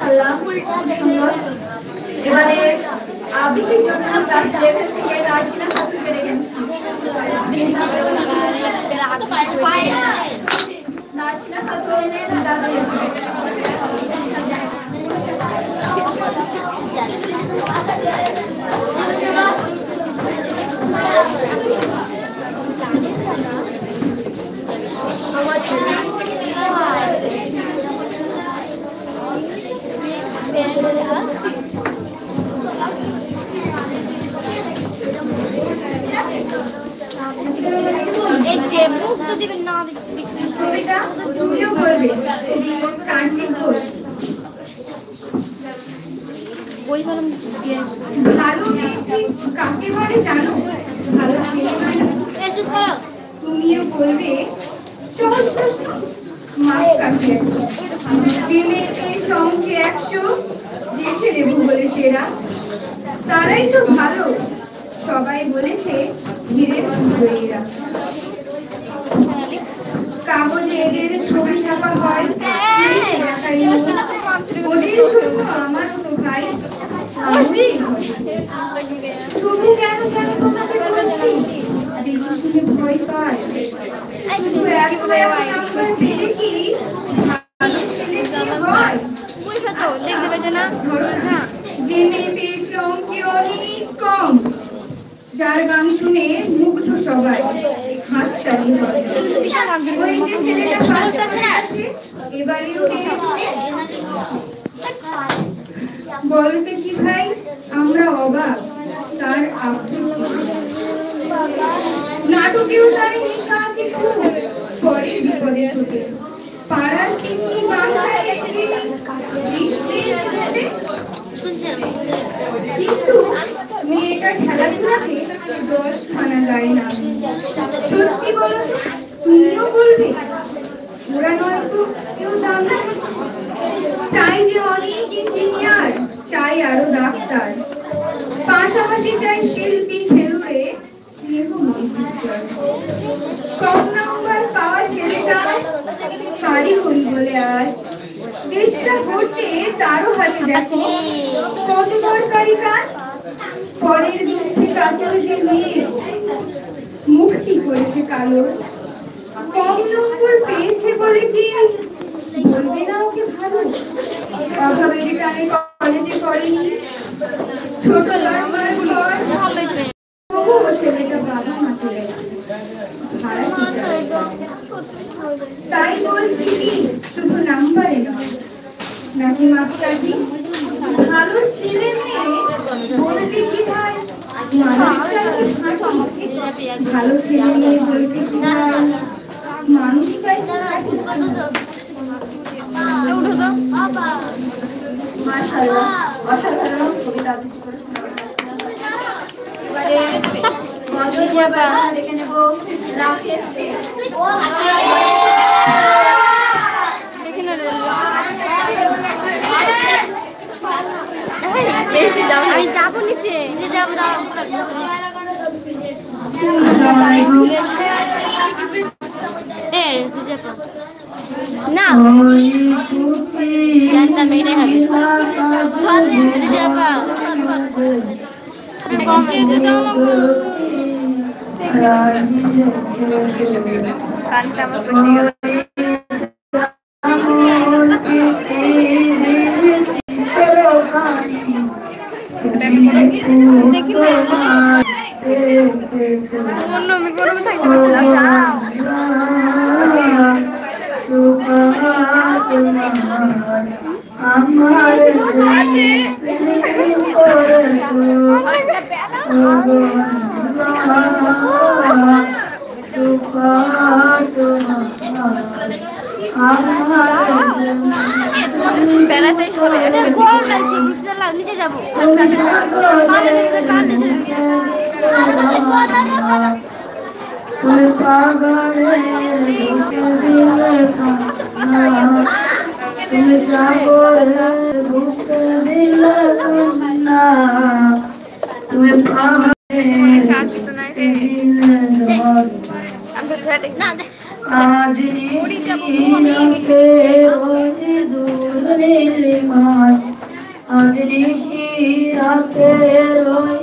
মাশাআল্লাহ সুন্দর। এবারে আবৃত্তির জন্য ক্লাস 11 থেকে রাশিনা খাতুনকে ডেকে নিচ্ছি। রাশিনা খাতুন দাদা কবিতা তুমিও বলবে ভালো কাকে বলে জানো? ভালো ছেলে মানে তুমিও বলবে সহজ প্রশ্ন মাছ কাটবে যে মেয়ে পেয়েছে অঙ্কে 100 যে ছেলে ভূগোলে সেরা তারাই তো ভালো সবাই বলেছে ধীরে এরা কাগজে এদের ছবি ছাপা হয় ওদের জন্য আমারও তো ভাই তবু কেন কেন তোমাকে বলছি দেখে শুনে ভয় পায় শুধু এত নাম্বার পেলে কি ভালো ছেলে কি হয় যে মেয়ে পেয়েছে অঙ্কে অনেক কম যার গান শুনে মুগ্ধ সবাই হাততালি হয় ওই যে ছেলেটা পাশে আছে এবারে বলতে কি ভাই আমরা অবাক তার নাটকেও তার নেশা আছে খুব পরে বিপদে ছোটে পাড়ার পিকনিক বাংলায় কিন্তু মেয়েটা খেলাধুলাতে 10 খানা গায়ে না সত্যি বলো তুমিও বলবে ওরা নয়তো কেউ জানে চাই যে অনেক ইঞ্জিনিয়ার চাই আরো ডাক্তার পাশাপাশি চাই শিল্পী খেলুড়ে স্নেহময়ী সিস্টার কম নাম্বার পাওয়া ছেলেটা কারি হরি বলে আজ দেশটা করতে তারও হাতে দেখো কত দরকারি কাজ পরের দুঃখে কাতর যে মেয়ে মুক্তি করেছে কালো কম নম্বর পেয়েছে বলে কি বলবে না ওকে ভালো অভাবের টানে কলেজে পড়েনি ছোট নাম্বার পর তবুও ছেলেটা বাবা মা চলে তাই বলছি কি শুধু নাম্বারে নয় নাকি মাপকাঠি ভালো ছেলে মেয়ে বলতে কি ভাই ভালো ছেলে মেয়ে বলতে কি ভাই মানুষ চাইছে অসাধারণ কবিতা আবৃত্তি করে এবারে দেখে নেব রাকেশ আমি যাবো নিচে যাবো না জানতাম এটাই হবে কানটা আমার পচে গেল আমি গরমে থাকতে পারছিলাম বেড়াতে গরম লাগছে নিচে যাবো आज নীলিমায় আজ নিশি রাতে রই